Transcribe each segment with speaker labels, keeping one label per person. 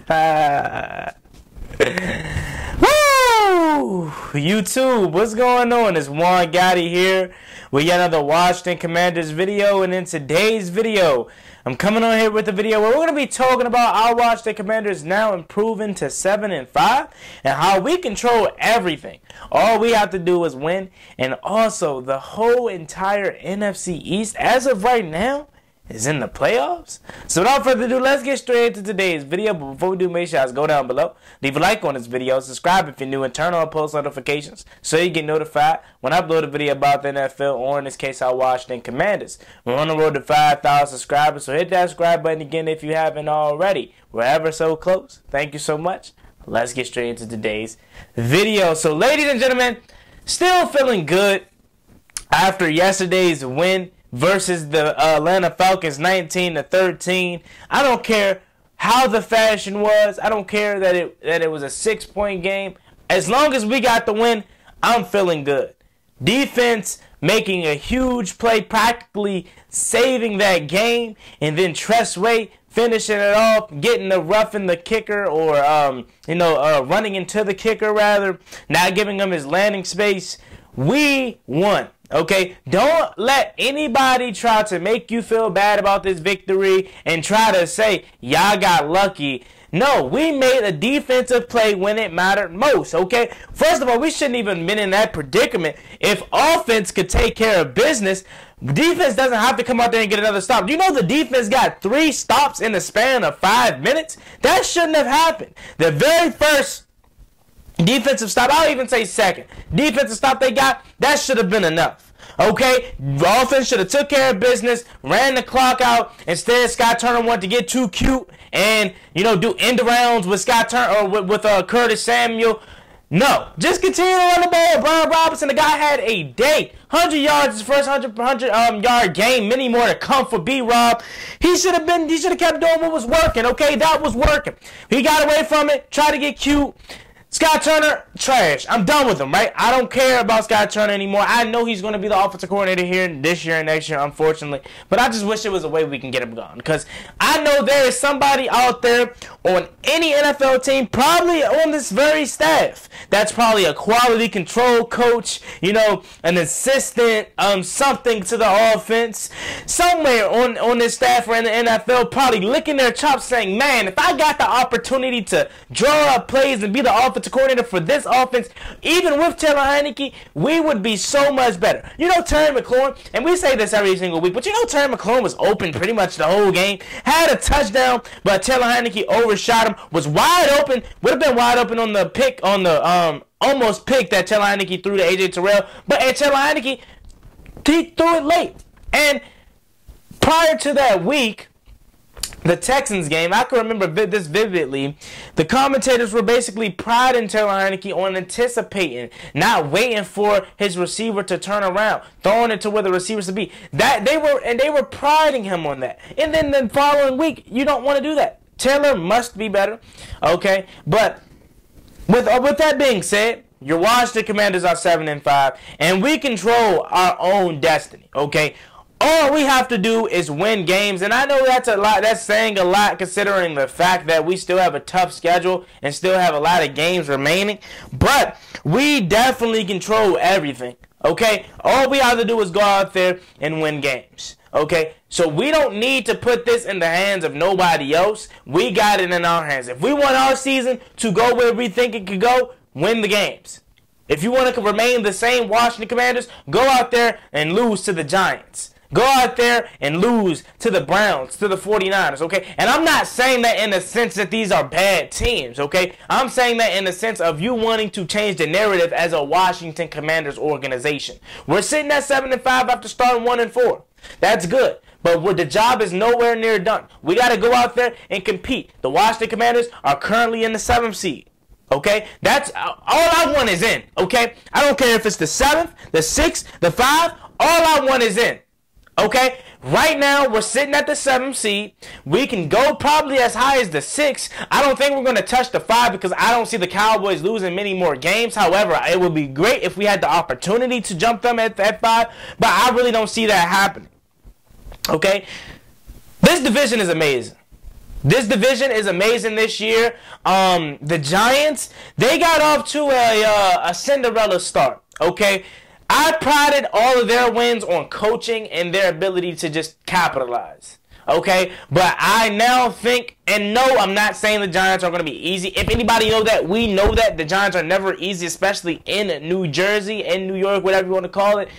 Speaker 1: Woo! YouTube, what's going on? It's Juan Gotti here with yet another Washington Commanders video, and in today's video, I'm coming on here with a video where we're going to be talking about our Washington Commanders now improving to 7-5 and how we control everything. All we have to do is win, and also the whole entire NFC East as of right now is in the playoffs. So without further ado, let's get straight into today's video. But before we do, make sure you guys go down below, leave a like on this video, subscribe if you're new, and turn on post notifications so you get notified when I upload a video about the NFL, or in this case, our Washington Commanders. We're on the road to 5,000 subscribers, so hit that subscribe button again if you haven't already. We're ever so close. Thank you so much. Let's get straight into today's video. So ladies and gentlemen, still feeling good after yesterday's win versus the Atlanta Falcons 19-13. I don't care how the fashion was. I don't care that it was a 6-point game. As long as we got the win, I'm feeling good. Defense making a huge play, practically saving that game, and then Tressway finishing it off, getting the roughing the kicker, or running into the kicker rather, not giving him his landing space. We won. Okay, don't let anybody try to make you feel bad about this victory and try to say y'all got lucky. No, we made a defensive play when it mattered most, okay? First of all, we shouldn't even been in that predicament. If offense could take care of business, defense doesn't have to come out there and get another stop. Do you know the defense got 3 stops in the span of 5 minutes? That shouldn't have happened. The very first defensive stop, I'll even say second defensive stop they got, that should have been enough. Okay, offense should have took care of business, ran the clock out. Instead, Scott Turner wanted to get too cute and do end arounds with Scott Turner or with Curtis Samuel. No, just continue to run the ball. Brian Robinson, the guy had a day, 100 yards, his first 100 yard game, many more to come for B-Rob. He should have kept doing what was working. Okay, that was working. He got away from it, tried to get cute. Scott Turner, trash. I'm done with him, right? I don't care about Scott Turner anymore. I know he's going to be the offensive coordinator here this year and next year, unfortunately. But I just wish there was a way we can get him gone. Because I know there is somebody out there on any NFL team, probably on this very staff, that's probably a quality control coach, an assistant, something to the offense. Somewhere on this staff or in the NFL probably licking their chops saying, man, if I got the opportunity to draw up plays and be the offensive coordinator for this offense, even with Taylor Heineke, we would be so much better. Terry McLaurin, and we say this every single week, but Terry McLaurin was open pretty much the whole game, had a touchdown, but Taylor Heineke overshot him, was wide open, would have been wide open on the pick, on the almost pick that Taylor Heineke threw to AJ Terrell, but Taylor Heineke, he threw it late. And prior to that week, the Texans game, I can remember this vividly. The commentators were basically priding Taylor Heineke on anticipating, not waiting for his receiver to turn around, throwing it to where the receiver should be. They were priding him on that. And then the following week, you don't want to do that. Taylor must be better, okay? But with that being said, your Washington Commanders are 7-5, and we control our own destiny, okay? All we have to do is win games, and I know that's a lot. That's saying a lot considering the fact that we still have a tough schedule and still have a lot of games remaining. But we definitely control everything, okay? All we have to do is go out there and win games, okay? So we don't need to put this in the hands of nobody else. We got it in our hands. If we want our season to go where we think it could go, win the games. If you want to remain the same Washington Commanders, go out there and lose to the Giants. Go out there and lose to the Browns, to the 49ers, okay? And I'm not saying that in the sense that these are bad teams, okay? I'm saying that in the sense of you wanting to change the narrative as a Washington Commanders organization. We're sitting at 7-5 after starting 1-4. That's good. But the job is nowhere near done. We got to go out there and compete. The Washington Commanders are currently in the 7th seed. Okay? That's all I want is in. Okay? I don't care if it's the 7th, the 6th, the 5. All I want is in. Okay, right now we're sitting at the 7th seed. We can go probably as high as the 6th. I don't think we're going to touch the 5 because I don't see the Cowboys losing many more games. However, it would be great if we had the opportunity to jump them at 5, but I really don't see that happening. Okay, this division is amazing. This division is amazing this year. The Giants, they got off to a Cinderella start, okay? I prided all of their wins on coaching and their ability to just capitalize, okay? But I now think, and no, I'm not saying the Giants are going to be easy. If anybody knows that, we know that the Giants are never easy, especially in New Jersey, in New York, whatever you want to call it.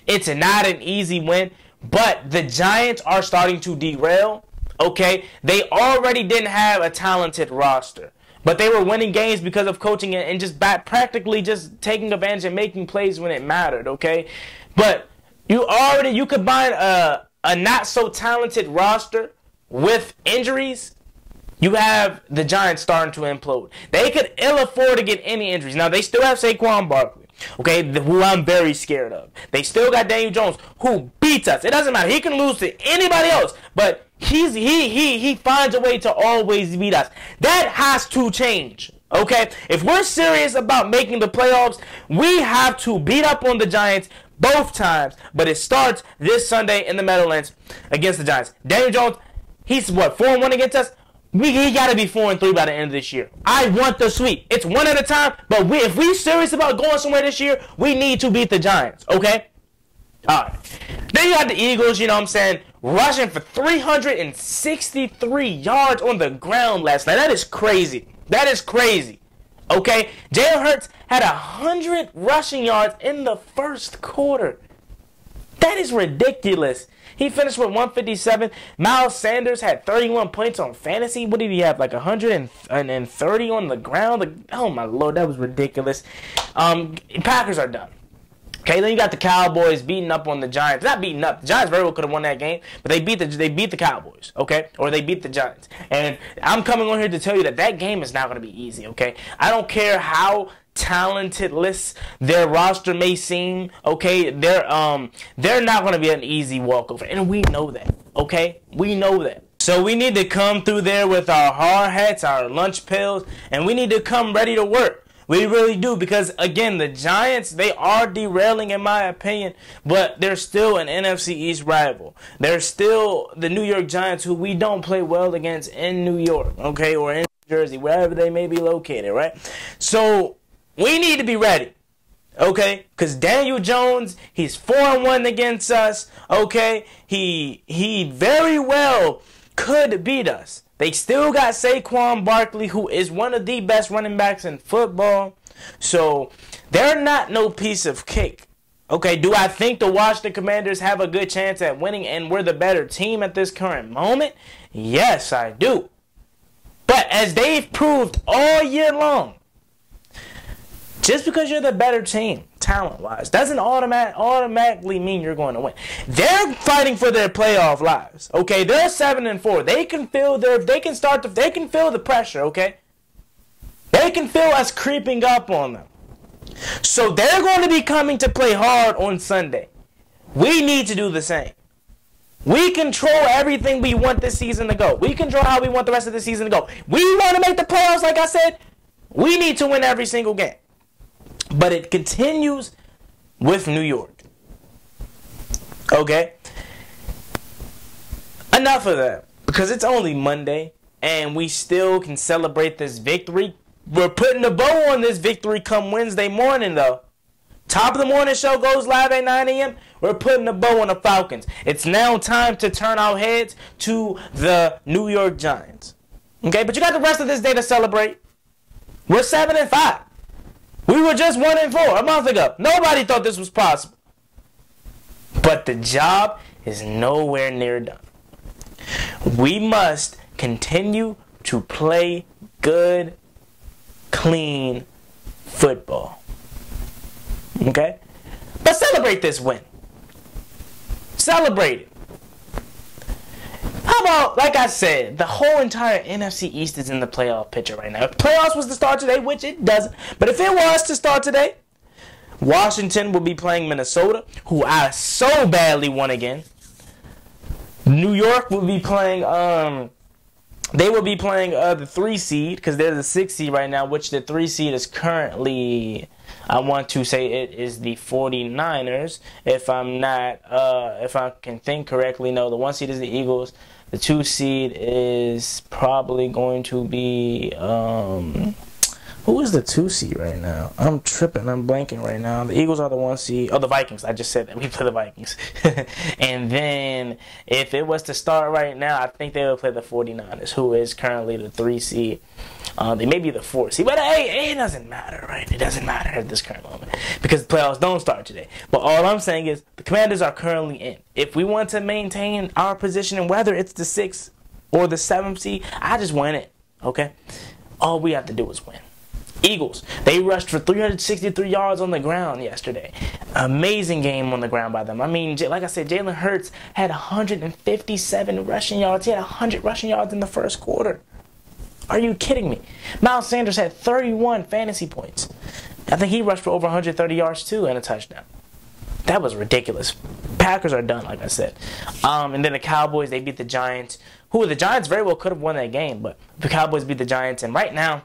Speaker 1: It's not an easy win, but the Giants are starting to derail. Okay, they already didn't have a talented roster, but they were winning games because of coaching and just practically just taking advantage and making plays when it mattered. Okay, but you combine a not so talented roster with injuries, you have the Giants starting to implode. They could ill afford to get any injuries. Now they still have Saquon Barkley, okay, who I'm very scared of. They still got Daniel Jones, who beats us. It doesn't matter. He can lose to anybody else, but he finds a way to always beat us. That has to change, okay? If we're serious about making the playoffs, we have to beat up on the Giants both times. But it starts this Sunday in the Meadowlands against the Giants. Daniel Jones, he's what, 4-1 against us? He got to be 4-3 by the end of this year. I want the sweep. It's one at a time, but if we're serious about going somewhere this year, we need to beat the Giants, okay? All right. Then you got the Eagles, you know what I'm saying, rushing for 363 yards on the ground last night. That is crazy. That is crazy. Okay? Jalen Hurts had 100 rushing yards in the first quarter. That is ridiculous. He finished with 157. Miles Sanders had 31 points on fantasy. What did he have? Like 130 on the ground? Like, oh, my Lord. That was ridiculous. Packers are done. Okay, then you got the Cowboys beating up on the Giants. Not beating up. The Giants very well could have won that game, but they beat the Cowboys, okay? Or they beat the Giants. And I'm coming on here to tell you that game is not going to be easy, okay? I don't care how talented-less their roster may seem, okay? They're not going to be an easy walkover, and we know that, okay? We know that. So we need to come through there with our hard hats, our lunch pails, and we need to come ready to work. We really do, because, again, the Giants, they are derailing, in my opinion, but they're still an NFC East rival. They're still the New York Giants, who we don't play well against in New York, okay, or in New Jersey, wherever they may be located, right? So we need to be ready, okay, because Daniel Jones, he's 4-1 against us, okay? He very well could beat us. They still got Saquon Barkley, who is one of the best running backs in football. So they're not no piece of cake. Okay, do I think the Washington Commanders have a good chance at winning and we're the better team at this current moment? Yes, I do. But as they've proved all year long, just because you're the better team, talent-wise, doesn't automatically mean you're going to win. They're fighting for their playoff lives. Okay, they're 7-4. They can feel the pressure. Okay, they can feel us creeping up on them. So they're going to be coming to play hard on Sunday. We need to do the same. We control everything we want this season to go. We control how we want the rest of the season to go. We want to make the playoffs, like I said. We need to win every single game. But it continues with New York. Okay? Enough of that. Because it's only Monday, and we still can celebrate this victory. We're putting a bow on this victory come Wednesday morning, though. Top of the morning show goes live at 9 a.m. We're putting a bow on the Falcons. It's now time to turn our heads to the New York Giants. Okay? But you got the rest of this day to celebrate. We're 7-5. We were just 1-4 a month ago. Nobody thought this was possible. But the job is nowhere near done. We must continue to play good, clean football. Okay? But celebrate this win. Celebrate it. How about, like I said, the whole entire NFC East is in the playoff picture right now. If playoffs was to start today, which it doesn't, but if it was to start today, Washington will be playing Minnesota, who I so badly want again. New York will be playing, they will be playing the 3 seed, because they're the 6 seed right now, which the 3 seed is currently, I want to say it is the 49ers, if I'm not, if I can think correctly. No, the 1 seed is the Eagles. The 2 seed is probably going to be who is the 2 seed right now? I'm tripping. I'm blanking right now. The Eagles are the 1 seed. Oh, the Vikings. I just said that. We play the Vikings. And then if it was to start right now, I think they would play the 49ers, who is currently the 3 seed. They may be the 4 seed. But hey, it doesn't matter, right? It doesn't matter at this current moment because the playoffs don't start today. But all I'm saying is the Commanders are currently in. If we want to maintain our position, and whether it's the 6th or the 7th seed, I just win it, okay? All we have to do is win. Eagles, they rushed for 363 yards on the ground yesterday. Amazing game on the ground by them. I mean, like I said, Jalen Hurts had 157 rushing yards. He had 100 rushing yards in the first quarter. Are you kidding me? Miles Sanders had 31 fantasy points. I think he rushed for over 130 yards too and a touchdown. That was ridiculous. Packers are done, like I said. And then the Cowboys, they beat the Giants. The Giants very well could have won that game, but the Cowboys beat the Giants. And right now,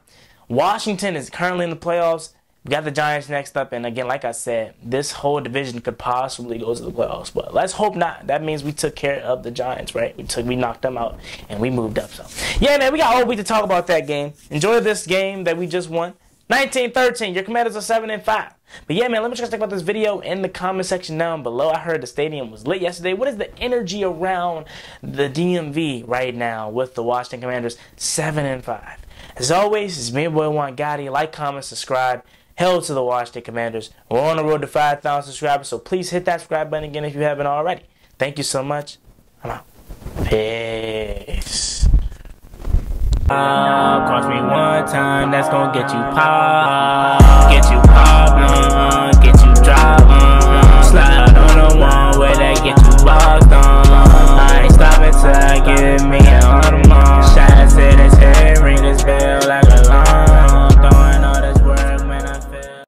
Speaker 1: Washington is currently in the playoffs. We got the Giants next up. And again, like I said, this whole division could possibly go to the playoffs. But let's hope not. That means we took care of the Giants, right? We knocked them out and we moved up. So, yeah, man, we got all week to talk about that game. Enjoy this game that we just won. 19-13. Your Commanders are 7-5. But yeah, man, let me just talk about this video in the comment section down below. I heard the stadium was lit yesterday. What is the energy around the DMV right now with the Washington Commanders 7-5? As always, it's me, your boy Juan Gotti. Like, comment, subscribe. Hell to the Washington Commanders. We're on the road to 5,000 subscribers, so please hit that subscribe button again if you haven't already. Thank you so much. I'm out. Peace. Cost me one time, that's gonna get you pop. Get you pop, get you drop, slide on the one where they get you lost.